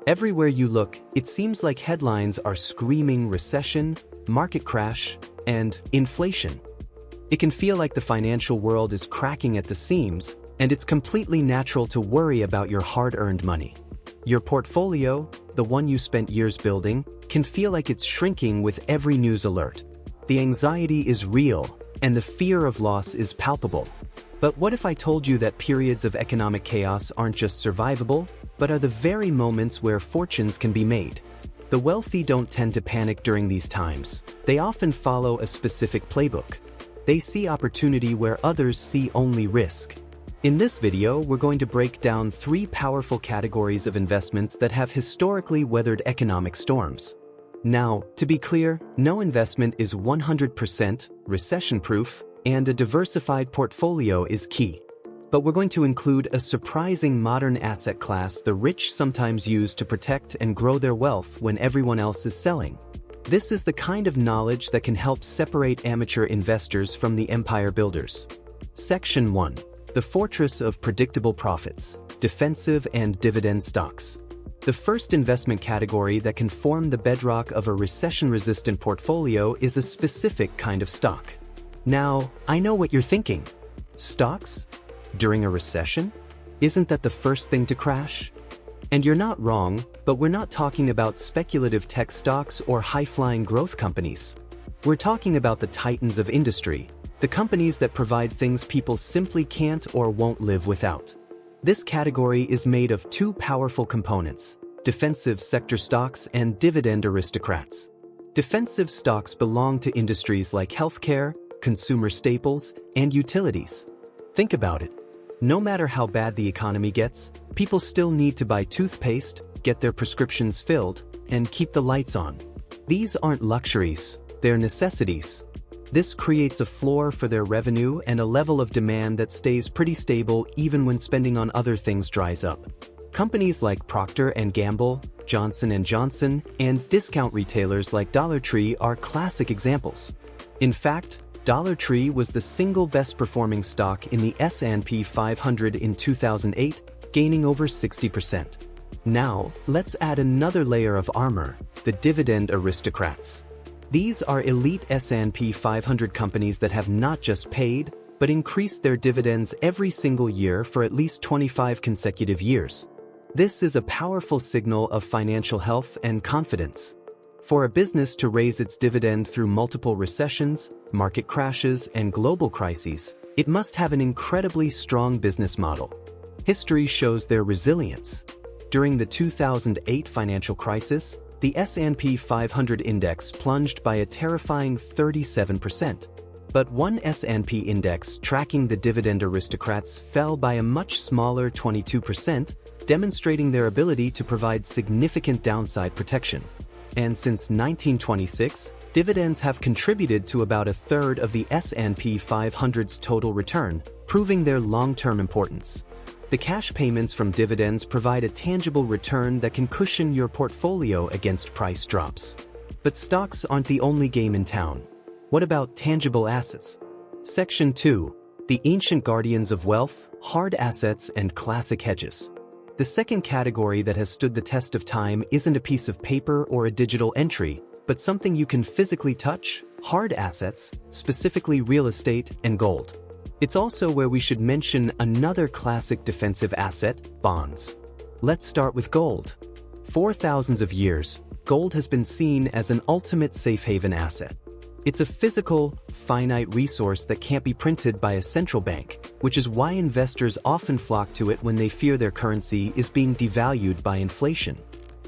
Everywhere you look, it seems like headlines are screaming recession, market crash, and inflation. It can feel like the financial world is cracking at the seams, and it's completely natural to worry about your hard-earned money. Your portfolio, the one you spent years building, can feel like it's shrinking with every news alert. The anxiety is real, and the fear of loss is palpable. But what if I told you that periods of economic chaos aren't just survivable, but are the very moments where fortunes can be made? The wealthy don't tend to panic during these times. They often follow a specific playbook. They see opportunity where others see only risk. In this video, we're going to break down 3 powerful categories of investments that have historically weathered economic storms. Now, to be clear, no investment is 100% recession-proof, and a diversified portfolio is key. But we're going to include a surprising modern asset class the rich sometimes use to protect and grow their wealth when everyone else is selling. This is the kind of knowledge that can help separate amateur investors from the empire builders. Section 1. The fortress of predictable profits, defensive and dividend stocks. The first investment category that can form the bedrock of a recession-resistant portfolio is a specific kind of stock. Now, I know what you're thinking. Stocks? During a recession? Isn't that the first thing to crash? And you're not wrong, but we're not talking about speculative tech stocks or high-flying growth companies. We're talking about the titans of industry, the companies that provide things people simply can't or won't live without. This category is made of 2 powerful components: defensive sector stocks and dividend aristocrats. Defensive stocks belong to industries like healthcare, consumer staples, and utilities. Think about it. No matter how bad the economy gets, people still need to buy toothpaste, get their prescriptions filled, and keep the lights on. These aren't luxuries, they're necessities. This creates a floor for their revenue and a level of demand that stays pretty stable even when spending on other things dries up. Companies like Procter & Gamble, Johnson & Johnson, and discount retailers like Dollar Tree are classic examples. In fact, Dollar Tree was the single best-performing stock in the S&P 500 in 2008, gaining over 60%. Now, let's add another layer of armor: the dividend aristocrats. These are elite S&P 500 companies that have not just paid, but increased their dividends every single year for at least 25 consecutive years. This is a powerful signal of financial health and confidence. For a business to raise its dividend through multiple recessions, market crashes, and global crises, it must have an incredibly strong business model. History shows their resilience. During the 2008 financial crisis, the S&P 500 index plunged by a terrifying 37%. But one S&P index tracking the dividend aristocrats fell by a much smaller 22%, demonstrating their ability to provide significant downside protection. And since 1926, dividends have contributed to about a third of the S&P 500's total return, proving their long-term importance. The cash payments from dividends provide a tangible return that can cushion your portfolio against price drops. But stocks aren't the only game in town. What about tangible assets? Section 2. The ancient guardians of wealth, hard assets, and classic hedges. The second category that has stood the test of time isn't a piece of paper or a digital entry, but something you can physically touch: hard assets, specifically real estate and gold. It's also where we should mention another classic defensive asset: bonds. Let's start with gold. For thousands of years, gold has been seen as an ultimate safe haven asset. It's a physical, finite resource that can't be printed by a central bank, which is why investors often flock to it when they fear their currency is being devalued by inflation.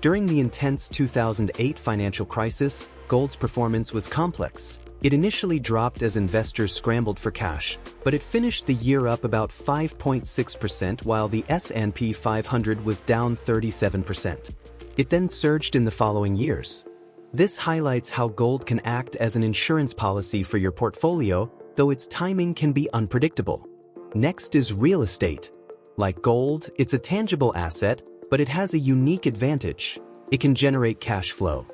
During the intense 2008 financial crisis, gold's performance was complex. It initially dropped as investors scrambled for cash, but it finished the year up about 5.6% while the S&P 500 was down 37%. It then surged in the following years. This highlights how gold can act as an insurance policy for your portfolio, though its timing can be unpredictable. Next is real estate. Like gold, it's a tangible asset, but it has a unique advantage: it can generate cash flow.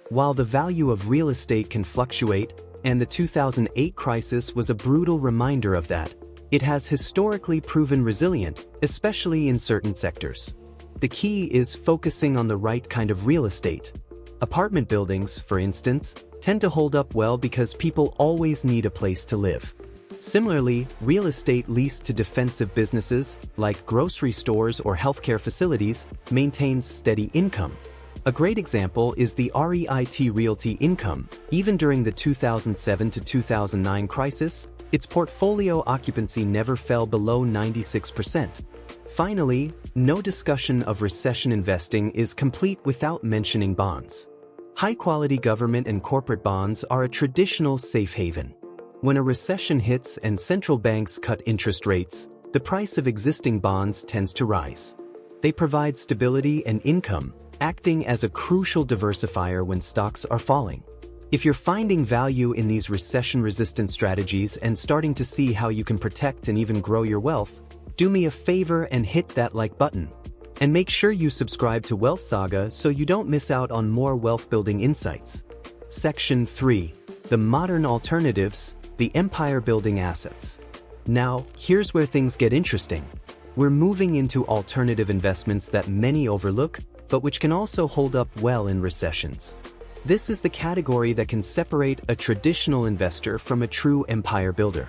While the value of real estate can fluctuate, and the 2008 crisis was a brutal reminder of that, it has historically proven resilient, especially in certain sectors. The key is focusing on the right kind of real estate. Apartment buildings, for instance, tend to hold up well because people always need a place to live. Similarly, real estate leased to defensive businesses, like grocery stores or healthcare facilities, maintains steady income. A great example is the REIT Realty Income. Even during the 2007 to 2009 crisis, its portfolio occupancy never fell below 96%. Finally, no discussion of recession investing is complete without mentioning bonds. High-quality government and corporate bonds are a traditional safe haven. When a recession hits and central banks cut interest rates, the price of existing bonds tends to rise. They provide stability and income, acting as a crucial diversifier when stocks are falling. If you're finding value in these recession-resistant strategies and starting to see how you can protect and even grow your wealth, do me a favor and hit that like button. And make sure you subscribe to Wealth Saga so you don't miss out on more wealth-building insights. Section 3. The Modern Alternatives, the Empire-Building Assets. Now, here's where things get interesting. We're moving into alternative investments that many overlook, but which can also hold up well in recessions. This is the category that can separate a traditional investor from a true empire builder.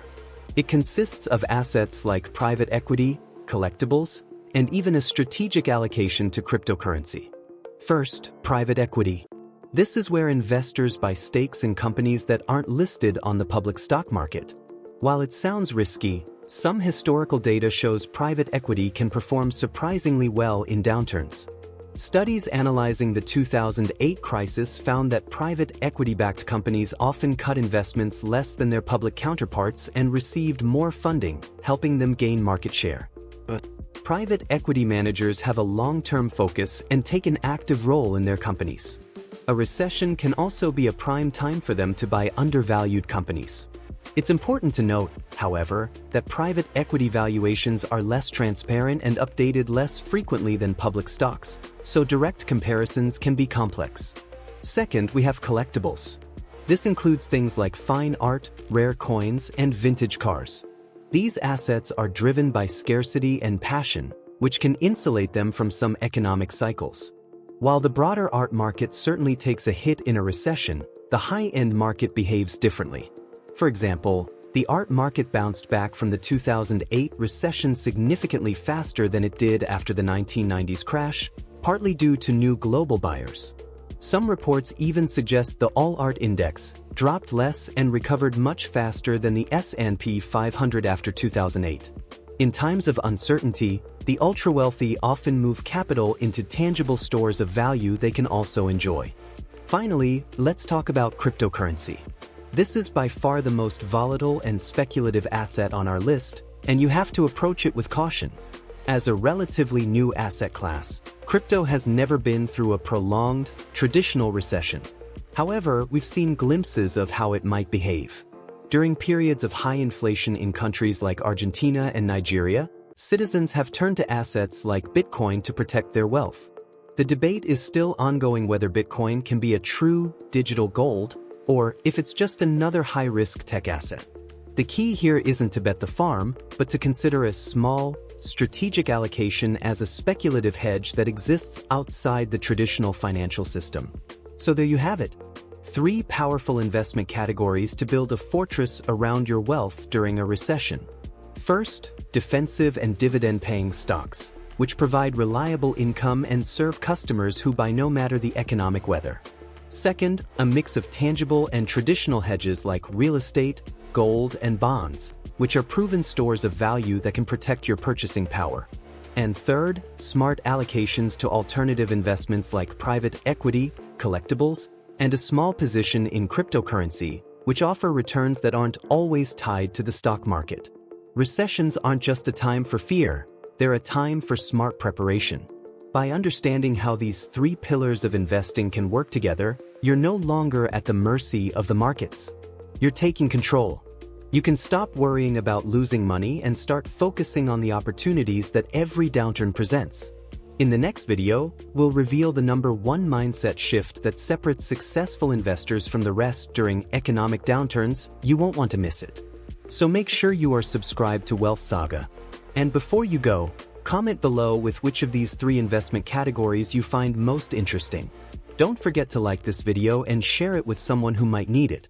It consists of assets like private equity, collectibles, and even a strategic allocation to cryptocurrency. First, private equity. This is where investors buy stakes in companies that aren't listed on the public stock market. While it sounds risky, some historical data shows private equity can perform surprisingly well in downturns. Studies analyzing the 2008 crisis found that private equity-backed companies often cut investments less than their public counterparts and received more funding, helping them gain market share. But private equity managers have a long-term focus and take an active role in their companies. A recession can also be a prime time for them to buy undervalued companies. It's important to note, however, that private equity valuations are less transparent and updated less frequently than public stocks, so direct comparisons can be complex. Second, we have collectibles. This includes things like fine art, rare coins, and vintage cars. These assets are driven by scarcity and passion, which can insulate them from some economic cycles. While the broader art market certainly takes a hit in a recession, the high-end market behaves differently. For example, the art market bounced back from the 2008 recession significantly faster than it did after the 1990s crash, partly due to new global buyers. Some reports even suggest the All-Art Index dropped less and recovered much faster than the S&P 500 after 2008. In times of uncertainty, the ultra-wealthy often move capital into tangible stores of value they can also enjoy. Finally, let's talk about cryptocurrency. This is by far the most volatile and speculative asset on our list, and you have to approach it with caution. As a relatively new asset class, crypto has never been through a prolonged, traditional recession. However, we've seen glimpses of how it might behave. During periods of high inflation in countries like Argentina and Nigeria, citizens have turned to assets like Bitcoin to protect their wealth. The debate is still ongoing whether Bitcoin can be a true digital gold, or if it's just another high-risk tech asset. The key here isn't to bet the farm, but to consider a small, strategic allocation as a speculative hedge that exists outside the traditional financial system. So there you have it. 3 powerful investment categories to build a fortress around your wealth during a recession. First, defensive and dividend-paying stocks, which provide reliable income and serve customers who buy no matter the economic weather. Second, a mix of tangible and traditional hedges like real estate, gold, and bonds, which are proven stores of value that can protect your purchasing power. And third, smart allocations to alternative investments like private equity, collectibles, and a small position in cryptocurrency, which offer returns that aren't always tied to the stock market. Recessions aren't just a time for fear, they're a time for smart preparation. By understanding how these 3 pillars of investing can work together, you're no longer at the mercy of the markets. You're taking control. You can stop worrying about losing money and start focusing on the opportunities that every downturn presents. In the next video, we'll reveal the #1 mindset shift that separates successful investors from the rest during economic downturns. You won't want to miss it. So make sure you are subscribed to Wealth Saga. And before you go, Comment below with which of these 3 investment categories you find most interesting. Don't forget to like this video and share it with someone who might need it.